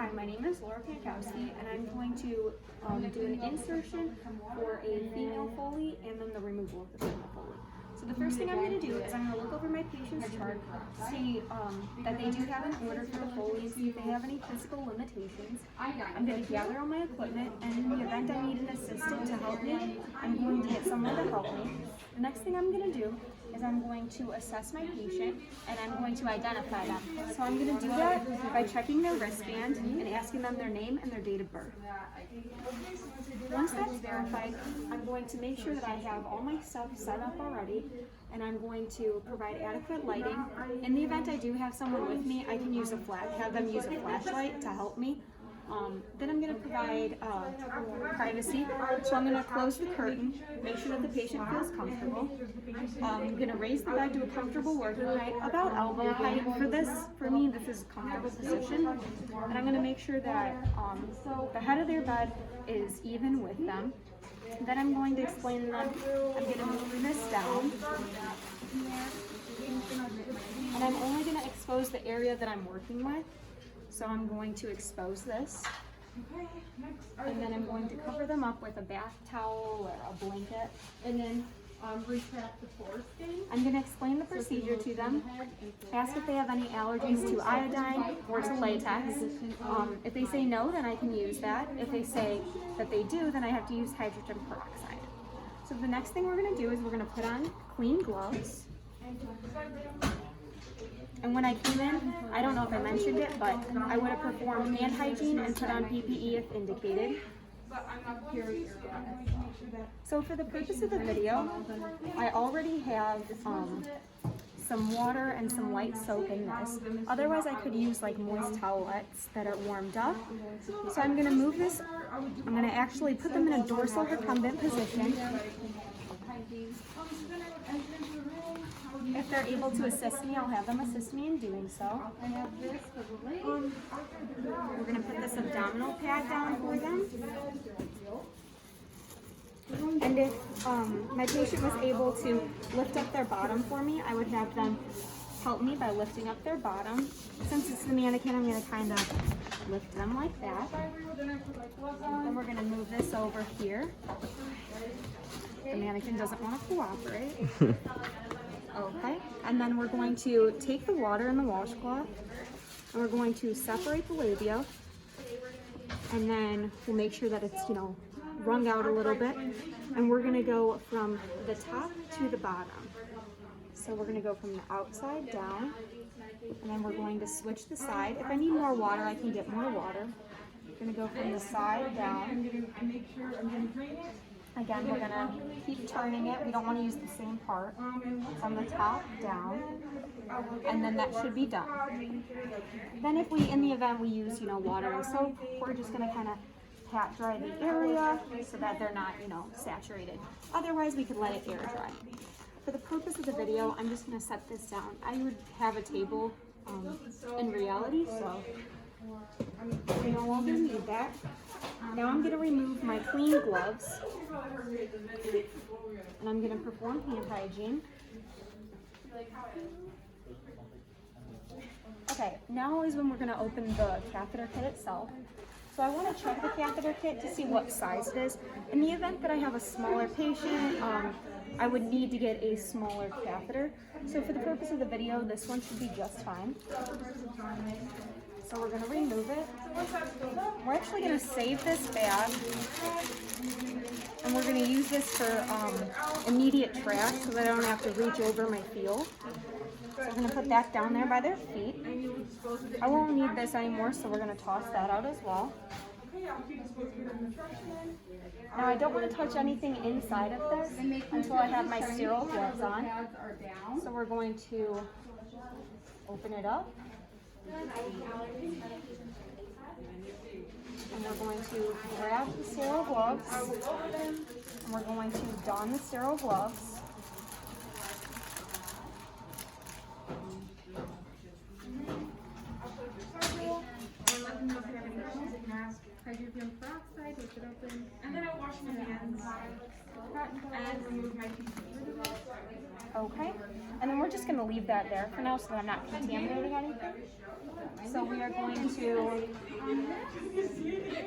Hi, my name is Laura Pankowski, and I'm going to do an insertion for a female Foley and then the removal of the female Foley. So the first thing I'm going to do is I'm going to look over my patient's chart, see that they do have an order for the Foley, and see if they have any physical limitations. I'm going to gather all my equipment, and in the event I need an assistant to help me, I'm going to get someone to help me. The next thing I'm going to do is I'm going to assess my patient and I'm going to identify them. So I'm going to do that by checking their wristband and asking them their name and their date of birth. Once that's verified, I'm going to make sure that I have all my stuff set up already, and I'm going to provide adequate lighting. In the event I do have someone with me, I can have them use a flashlight to help me. Then I'm going to provide privacy, so I'm going to close the curtain, make sure that the patient feels comfortable. I'm going to raise the bed to a comfortable working height, about elbow height. For me, this is a comfortable position. And I'm going to make sure that the head of their bed is even with them. Then I'm going to explain to them, I'm going to move this down. And I'm only going to expose the area that I'm working with. So I'm going to expose this, and then I'm going to cover them up with a bath towel or a blanket, and then retract the foreskin. I'm going to explain the procedure to them, ask if they have any allergies to iodine or to latex. If they say no, then I can use that. If they say that they do, then I have to use hydrogen peroxide. So the next thing we're going to do is we're going to put on clean gloves. And when I came in, I don't know if I mentioned it, but I would have performed hand hygiene and put on PPE if indicated. So for the purpose of the video, I already have some water and some light soap in this. Otherwise, I could use like moist towelettes that are warmed up. So I'm going to move this, I'm going to actually put them in a dorsal recumbent position. If they're able to assist me, I'll have them assist me in doing so. We're going to put this abdominal pad down for them. And if my patient was able to lift up their bottom for me, I would have them help me by lifting up their bottom. Since it's the mannequin, I'm going to kind of lift them like that. Then we're going to move this over here. The mannequin doesn't want to cooperate. Okay, and then we're going to take the water in the washcloth, and we're going to separate the labia, and then we'll make sure that it's, wrung out a little bit, and we're going to go from the top to the bottom. So we're going to go from the outside down, and then we're going to switch the side. If I need more water, I can get more water. We're going to go from the side down. Again, we're going to keep turning it. We don't want to use the same part. From the top down, and then that should be done. Then if in the event we use, water and soap, we're just going to kind of pat dry the area so that they're not, saturated. Otherwise, we could let it air dry. For the purpose of the video, I'm just going to set this down. I would have a table in reality, so we no longer need that. Now I'm going to remove my clean gloves, and I'm going to perform hand hygiene. Okay, now is when we're going to open the catheter kit itself. So I want to check the catheter kit to see what size it is. In the event that I have a smaller patient, I would need to get a smaller catheter. So for the purpose of the video, this one should be just fine. So we're going to remove it. We're actually going to save this bag, and we're going to use this for immediate track so that I don't have to reach over my field. So we're going to put that down there by their feet. I won't need this anymore, so we're going to toss that out as well. Now I don't want to touch anything inside of this until I have my sterile gloves on. So we're going to open it up. And we're going to grab the sterile gloves, and we're going to don the sterile gloves. hydrogen peroxide, lift it open, and then I wash my hands and remove my catheter. Okay, and then we're just going to leave that there for now so that I'm not contaminating anything. So we are going to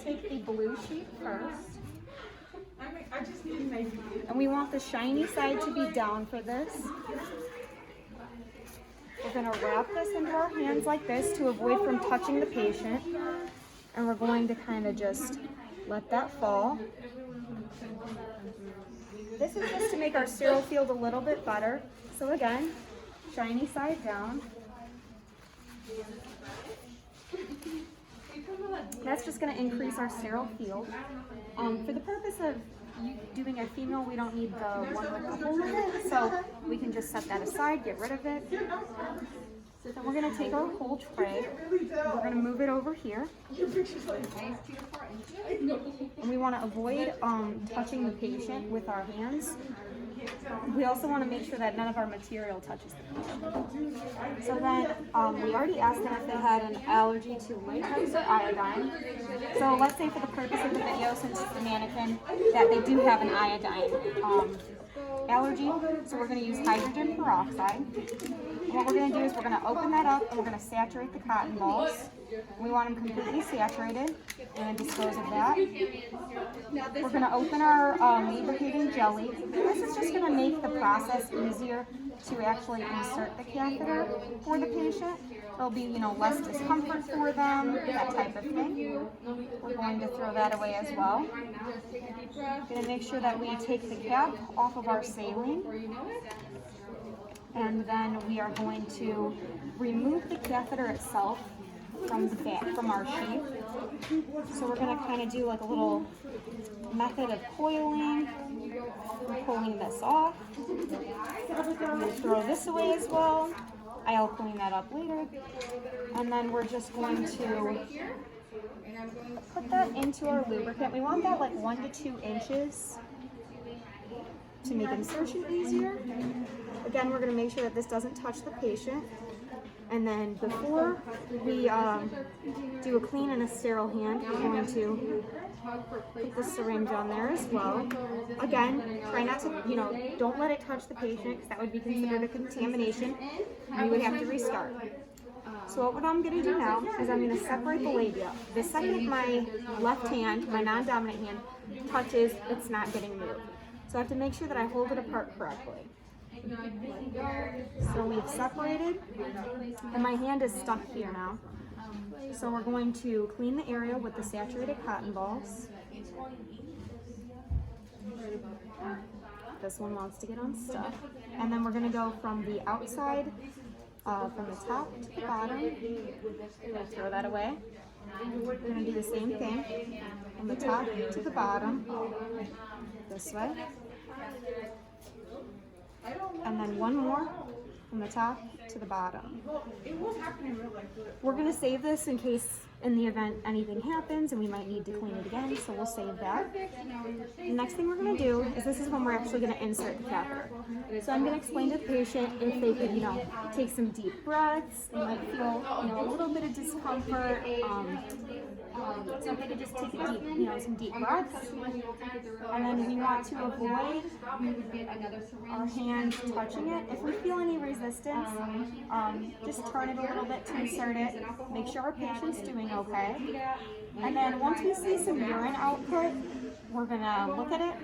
take the blue sheet first. I just need my And we want the shiny side to be down for this. We're going to wrap this into our hands like this to avoid from touching the patient. And we're going to kind of just let that fall. This is just to make our sterile field a little bit better. So again, shiny side down. That's just going to increase our sterile field. For the purpose of doing a female, we don't need the one with the hole in it, so we can just set that aside, get rid of it. Then we're going to take our whole tray, we're going to move it over here. And we want to avoid touching the patient with our hands. We also want to make sure that none of our material touches the patient. So then, we already asked them if they had an allergy to latex or iodine. So let's say for the purpose of the video, since it's the mannequin, that they do have an iodine allergy. So we're going to use hydrogen peroxide. And what we're going to do is we're going to open that up and we're going to saturate the cotton balls. We want them completely saturated. We're going to dispose of that. We're going to open our lubricating jelly. This is just going to make the process easier to actually insert the catheter for the patient. There'll be, less discomfort for them, that type of thing. We're going to throw that away as well. We're going to make sure that we take the cap off of our saline. And then we are going to remove the catheter itself from the back, from our sheath. So we're going to kind of do like a little method of coiling. We're pulling this off. I'm going to throw this away as well. I'll clean that up later. And then we're just going to put that into our lubricant. We want that like 1 to 2 inches to make insertion easier. Again, we're going to make sure that this doesn't touch the patient. And then before we do a clean and a sterile hand, we're going to put the syringe on there as well. Again, try not to, don't let it touch the patient because that would be considered a contamination. And we would have to restart. So what I'm going to do now is I'm going to separate the labia. The second my left hand, my non-dominant hand, touches, it's not getting moved. So I have to make sure that I hold it apart correctly. So we've separated, and my hand is stuck here now. So we're going to clean the area with the saturated cotton balls. This one wants to get unstuck. And then we're going to go from the outside, from the top to the bottom. We'll throw that away. We're going to do the same thing from the top to the bottom, this way. And then one more from the top to the bottom. We're going to save this in case, in the event anything happens and we might need to clean it again, so we'll save that. The next thing we're going to do is this is when we're actually going to insert the catheter. So I'm going to explain to the patient if they could, take some deep breaths. They might feel, a little bit of discomfort. So if they could just take a deep, some deep breaths. And then we want to avoid our hands touching it. If we feel any resistance, just turn it a little bit to insert it. Make sure our patient's doing okay. And then once we see some urine output, we're going to look at it,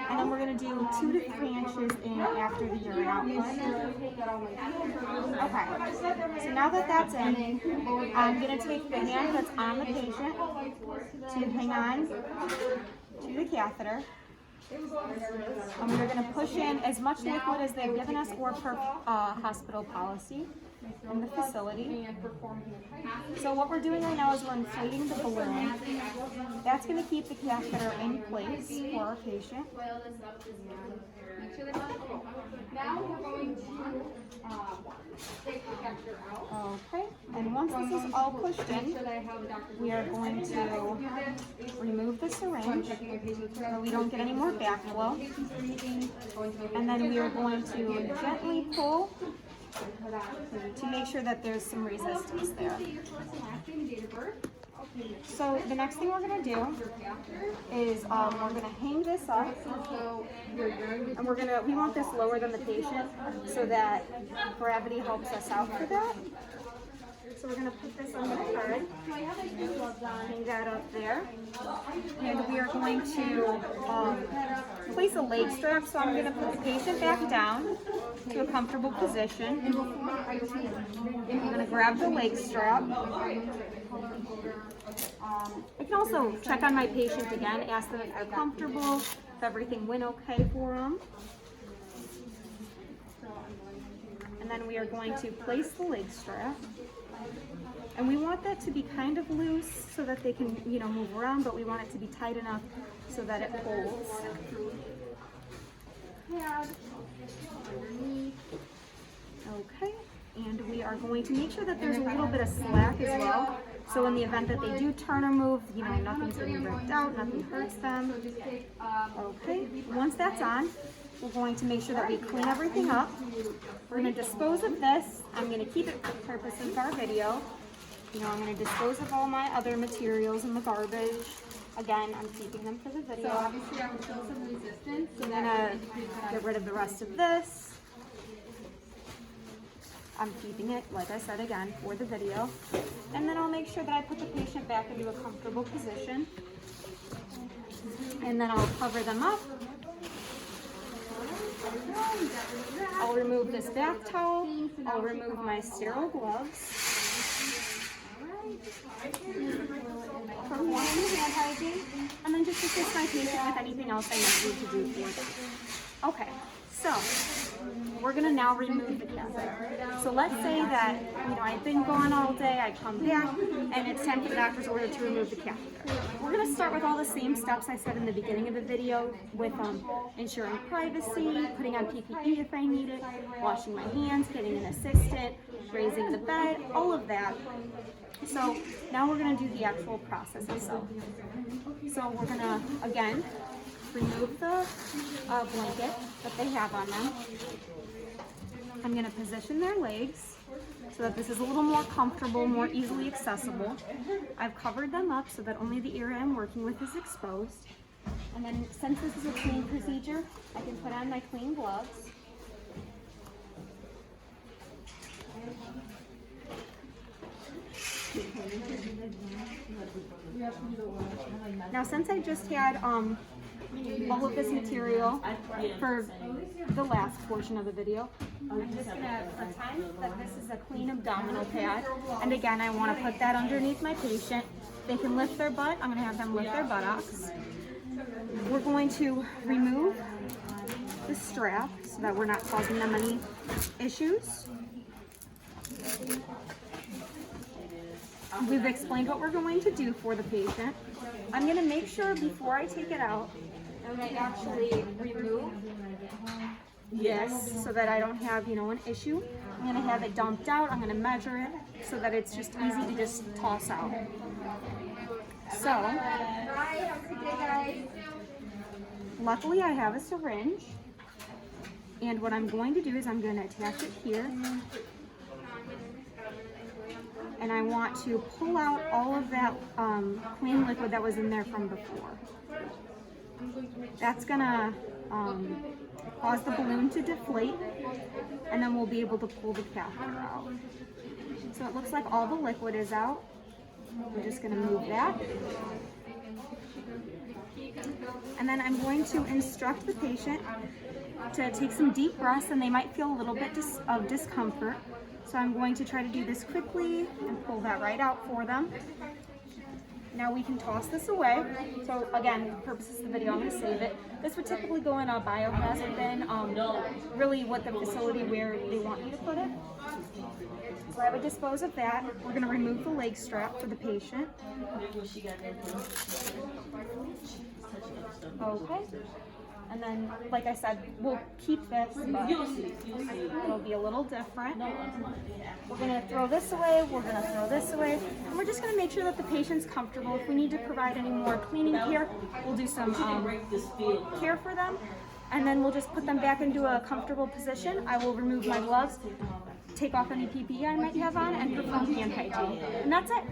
and then we're going to do 2 to 3 inches in after the urine output. Okay, so now that that's in, I'm going to take the hand that's on the patient to hang on to the catheter. And we're going to push in as much liquid as they've given us or per hospital policy in the facility. So what we're doing right now is we're inflating the balloon. That's going to keep the catheter in place for our patient. Now we're going to take the catheter out. Okay, and once this is all pushed in, we are going to remove the syringe so we don't get any more backflow. And then we are going to gently pull to make sure that there's some resistance there. So the next thing we're gonna do is we're gonna hang this up, and we want this lower than the patient so that gravity helps us out for that. So we're gonna put this on the head, hang that up there, and we are going to place a leg strap. So I'm gonna put the patient back down to a comfortable position. I'm gonna grab the leg strap. I can also check on my patient again, ask them if they're comfortable, if everything went okay for them. And then we are going to place the leg strap. And we want that to be kind of loose so that they can, move around, but we want it to be tight enough so that it holds. Okay, and we are going to make sure that there's a little bit of slack as well. So in the event that they do turn or move, nothing's getting ripped out, nothing hurts them. Okay, once that's on, we're going to make sure that we clean everything up. We're going to dispose of this. I'm going to keep it for the purposes of our video. I'm going to dispose of all my other materials in the garbage. Again, I'm keeping them for the video. So obviously I will show some resistance. I'm going to get rid of the rest of this. I'm keeping it, like I said again, for the video. And then I'll make sure that I put the patient back into a comfortable position. And then I'll cover them up. I'll remove this bath towel. I'll remove my sterile gloves. Perform hand hygiene, and then just assist my patient with anything else I need to do for them. Okay, so we're gonna now remove the catheter. So let's say that I've been gone all day, I come back, and it's time for the doctor's order to remove the catheter. We're gonna start with all the same steps I said in the beginning of the video with ensuring privacy, putting on PPE if I need it, washing my hands, getting an assistant, raising the bed, all of that. So now we're going to do the actual process itself. So we're going to, again, remove the blanket that they have on them. I'm going to position their legs so that this is a little more comfortable, more easily accessible. I've covered them up so that only the area I'm working with is exposed. And then since this is a clean procedure, I can put on my clean gloves. Now, since I just had all of this material for the last portion of the video, I'm just going to pretend that this is a clean abdominal pad. And again, I want to put that underneath my patient. They can lift their butt. I'm going to have them lift their buttocks. We're going to remove the strap so that we're not causing them any issues. We've explained what we're going to do for the patient. I'm going to make sure before I take it out that I actually remove this so that I don't have, an issue. I'm going to have it dumped out. I'm going to measure it so that it's just easy to just toss out. So, luckily I have a syringe. And what I'm going to do is I'm going to attach it here. And I want to pull out all of that clean liquid that was in there from before. That's gonna cause the balloon to deflate, and then we'll be able to pull the catheter out. So it looks like all the liquid is out. We're just gonna move that. And then I'm going to instruct the patient to take some deep breaths, and they might feel a little bit of discomfort. So I'm going to try to do this quickly and pull that right out for them. Now we can toss this away. So again, for purposes of the video, I'm going to save it. This would typically go in a biohazard bin, really what the facility where they want you to put it. So I would dispose of that. We're going to remove the leg strap for the patient. Okay. And then, like I said, we'll keep this, but it'll be a little different. We're going to throw this away, we're going to throw this away, and we're just going to make sure that the patient's comfortable. If we need to provide any more cleaning care, we'll do some care for them, and then we'll just put them back into a comfortable position. I will remove my gloves, take off any PPE I might have on, and perform hand hygiene. And that's it.